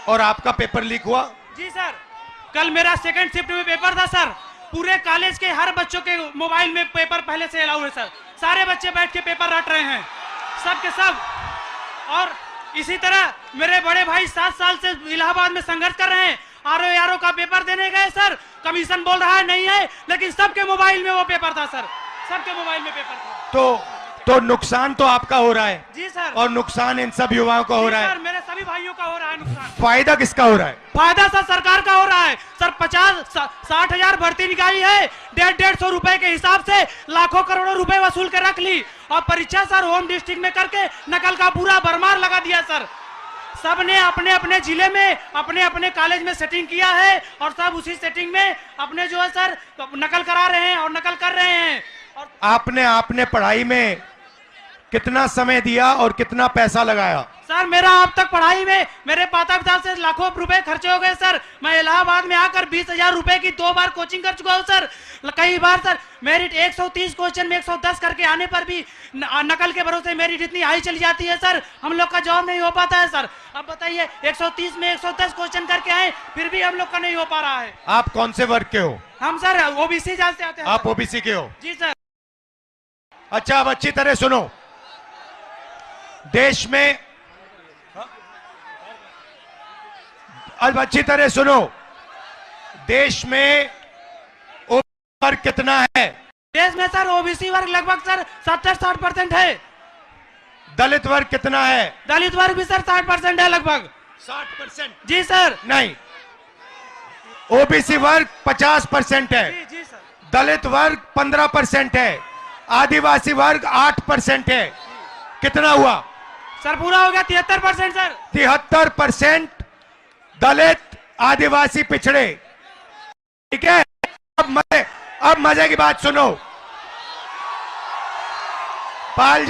और आपका paper leak हुआ? जी सर, कल मेरा सेकंड शिफ्ट में पेपर था सर। पूरे कॉलेज के हर बच्चों के मोबाइल में पेपर पहले से अलाउ है सर। सारे बच्चे बैठ के पेपर रट रहे हैं, सब के सब। और इसी तरह मेरे बड़े भाई 7 साल से इलाहाबाद में संघर्ष कर रहे हैं। आरओ का पेपर देने गए सर, कमीशन बोल रहा है नहीं है, लेकिन सबके मोबाइल में वो पेपर था सर, सबके मोबाइल में पेपर था। तो नुकसान तो आपका हो रहा है। जी सर। और नुकसान इन सब युवाओं का हो रहा है। सर, मेरे सभी भाइयों का हो रहा है नुकसान। फायदा किसका हो रहा है? फायदा सर सरकार का हो रहा है सर। 50-60 हजार भर्ती निकाली है, 150 रुपए के हिसाब से लाखों करोड़ों रुपए वसूल के रख ली, और परीक्षा सर होम डिस्ट्रिक्ट में करके नकल का पूरा भरमार लगा दिया सर। सबने अपने अपने जिले में अपने अपने कॉलेज में सेटिंग किया है, और सब उसी सेटिंग में अपने जो है सर नकल करा रहे हैं और नकल कर रहे हैं। और आपने पढ़ाई में कितना समय दिया और कितना पैसा लगाया? सर, मेरा अब तक पढ़ाई में मेरे माता पिता से लाखों रुपए खर्चे हो गए सर। मैं इलाहाबाद में आकर 20,000 रुपए की 2 बार कोचिंग कर चुका हूँ सर। कई बार सर मेरिट 130 क्वेश्चन में 110 करके आने पर भी नकल के भरोसे मेरिट इतनी हाई चली जाती है सर, हम लोग का जॉब नहीं हो पाता है सर। अब बताइए, 130 में 110 क्वेश्चन करके आए, फिर भी हम लोग का नहीं हो पा रहा है। आप कौन से वर्ग के हो? हम सर ओबीसी जात से आते हैं। आप ओबीसी के हो? जी सर। अच्छा, अब अच्छी तरह सुनो। देश में, अब अच्छी तरह सुनो, देश में ओबीसी वर्ग कितना है? देश में सर ओबीसी वर्ग लगभग सर 70-60% है। दलित वर्ग कितना है? दलित वर्ग भी सर 60% है लगभग। 60%? जी सर। नहीं, ओबीसी वर्ग 50% है। जी सर। दलित वर्ग 15% है। आदिवासी वर्ग 8% है। कितना हुआ सर? पूरा हो गया 73% सर। 73% दलित, आदिवासी, पिछड़े। ठीक है, अब मजे की बात सुनो। पाल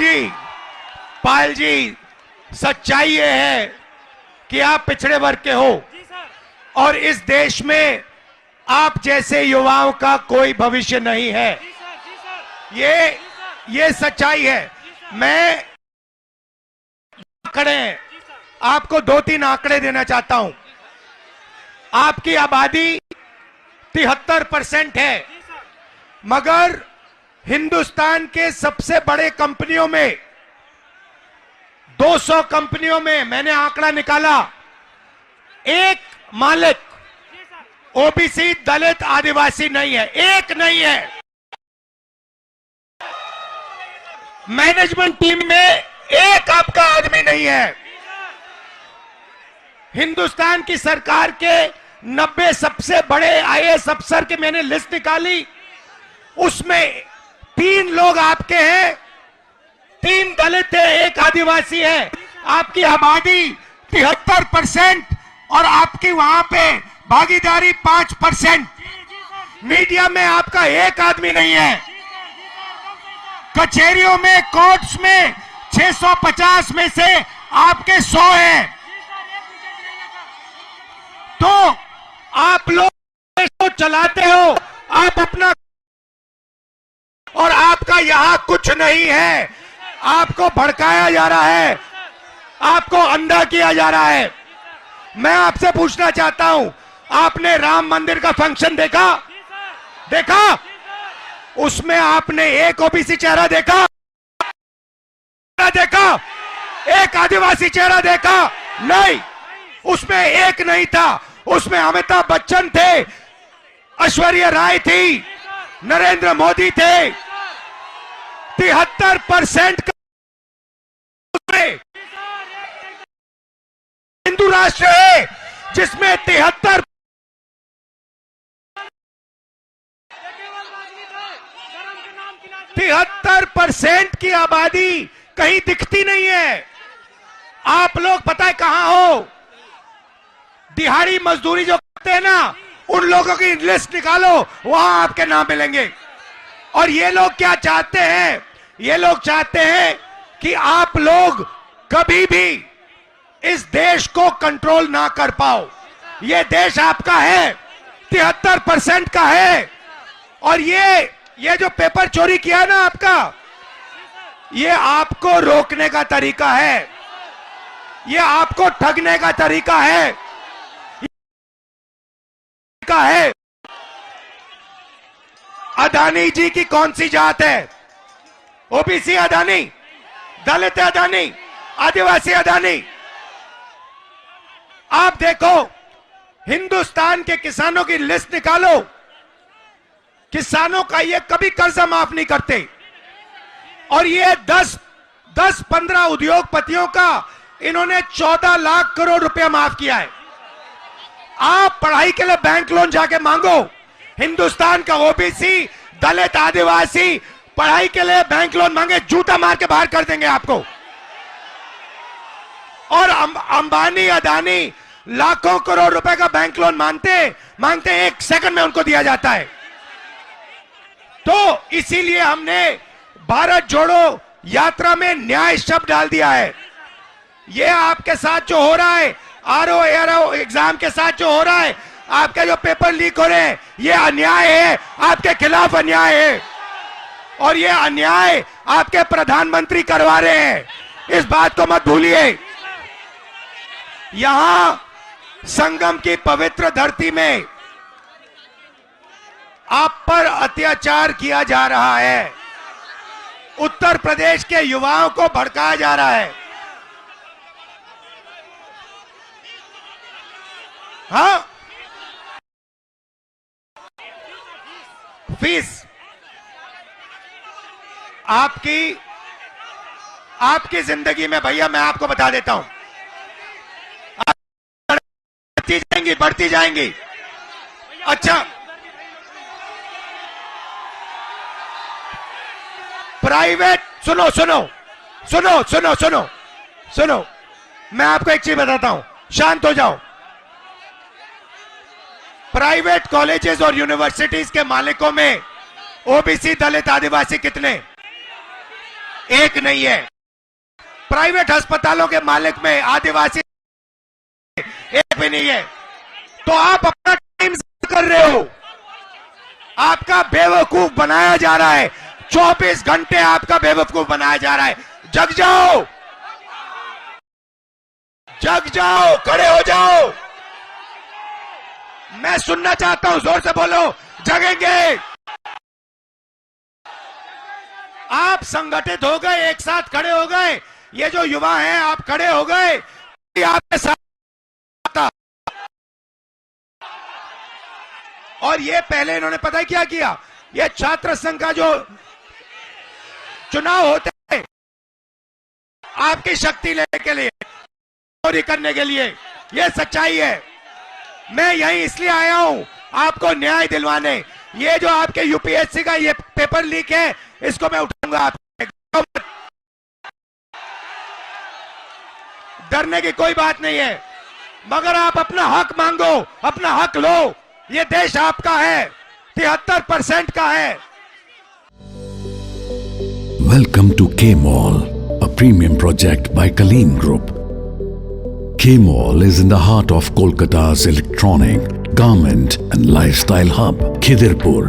जी, सच्चाई ये है कि आप पिछड़े वर्ग के हो। जी सर। और इस देश में आप जैसे युवाओं का कोई भविष्य नहीं है। जी सर, जी सर। ये सच्चाई है। मैं आंकड़े हैं, आपको 2-3 आंकड़े देना चाहता हूं। आपकी आबादी 73% है, मगर हिंदुस्तान के सबसे बड़े कंपनियों में 200 कंपनियों में मैंने आंकड़ा निकाला, एक मालिक ओबीसी, दलित, आदिवासी नहीं है, एक नहीं है। मैनेजमेंट टीम में एक आपका आदमी नहीं है। हिंदुस्तान की सरकार के 90 सबसे बड़े आईएएस अफसर के मैंने लिस्ट निकाली, उसमें 3 लोग आपके हैं, 3 दलित है, 1 आदिवासी है। आपकी आबादी 73% और आपकी वहां पे भागीदारी 5%। मीडिया में आपका एक आदमी नहीं है। कचहरियों में, कोर्ट्स में 650 में से आपके 100 हैं। तो आप लोग देश को चलाते हो, आप अपना, और आपका यहां कुछ नहीं है। आपको भड़काया जा रहा है, आपको अंधा किया जा रहा है। मैं आपसे पूछना चाहता हूं, आपने राम मंदिर का फंक्शन देखा? उसमें आपने एक ओबीसी चेहरा देखा? एक आदिवासी चेहरा देखा? नहीं, उसमें एक नहीं था। उसमें अमिताभ बच्चन थे, ऐश्वर्या राय थी, नरेंद्र मोदी थे। 73% हिंदू राष्ट्र है जिसमें 73% की आबादी कहीं दिखती नहीं है। आप लोग पता है कहां हो? दिहाड़ी मजदूरी जो करते हैं ना, उन लोगों की लिस्ट निकालो, वहां आपके नाम मिलेंगे। और ये लोग क्या चाहते हैं? ये लोग चाहते हैं कि आप लोग कभी भी इस देश को कंट्रोल ना कर पाओ। ये देश आपका है, 73% का है। और ये जो पेपर चोरी किया ना आपका, ये आपको रोकने का तरीका है, ये आपको ठगने का तरीका है। का है। अदानी जी की कौन सी जात है? ओबीसी अदानी, दलित अदानी, आदिवासी अदानी। आप देखो, हिंदुस्तान के किसानों की लिस्ट निकालो, किसानों का ये कभी कर्जा माफ नहीं करते, और ये 10-15 उद्योगपतियों का इन्होंने 14 लाख करोड़ रुपया माफ किया है। आप पढ़ाई के लिए बैंक लोन जाके मांगो, हिंदुस्तान का ओबीसी, दलित, आदिवासी पढ़ाई के लिए बैंक लोन मांगे, जूता मार के बाहर कर देंगे आपको। और अंबानी, अदानी लाखों करोड़ रुपए का बैंक लोन मांगते 1 सेकंड में उनको दिया जाता है। तो इसीलिए हमने भारत जोड़ो यात्रा में न्याय शब्द डाल दिया है। ये आपके साथ जो हो रहा है, आरओ एआरओ एग्जाम के साथ जो हो रहा है, आपके जो पेपर लीक हो रहे हैं, ये अन्याय है, आपके खिलाफ अन्याय है, और ये अन्याय आपके प्रधानमंत्री करवा रहे हैं। इस बात को मत भूलिए। यहां संगम की पवित्र धरती में आप पर अत्याचार किया जा रहा है। उत्तर प्रदेश के युवाओं को भड़काया जा रहा है। हाँ, फीस आपकी जिंदगी में, भैया मैं आपको बता देता हूं, बढ़ती जाएंगी। अच्छा, प्राइवेट, सुनो, मैं आपको एक चीज बताता हूं, शांत हो जाओ। प्राइवेट कॉलेजेस और यूनिवर्सिटीज के मालिकों में ओबीसी, दलित, आदिवासी कितने? एक नहीं है। प्राइवेट अस्पतालों के मालिक में आदिवासी एक भी नहीं है। तो आप अपना टाइम कर रहे हो, आपका बेवकूफ बनाया जा रहा है। 24 घंटे आपका बेवकूफ बनाया जा रहा है। जग जाओ, खड़े हो जाओ। मैं सुनना चाहता हूं, जोर से बोलो, जगेंगे। आप संगठित हो गए, एक साथ खड़े हो गए। ये जो युवा हैं, आप खड़े हो गए, आपके साथ। और ये पहले इन्होंने पता है क्या किया? ये छात्र संघ का जो चुनाव होते हैं, आपकी शक्ति लेने के लिए, चोरी करने के लिए, ये सच्चाई है। मैं यहीं इसलिए आया हूं, आपको न्याय दिलवाने। ये जो आपके यूपीएससी का ये पेपर लीक है, इसको मैं उठाऊंगा। आप डरने की कोई बात नहीं है, मगर आप अपना हक मांगो, अपना हक लो। ये देश आपका है, 73% का है। Welcome to K-Mall, a premium project by Kaleen Group. K-Mall is in the heart of Kolkata's electronic, garment and lifestyle hub, Khidirpur.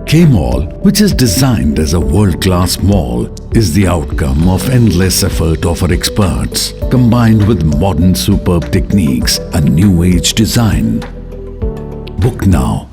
K-Mall, which is designed as a world-class mall, is the outcome of endless effort of our experts, combined with modern superb techniques and new age design. Book now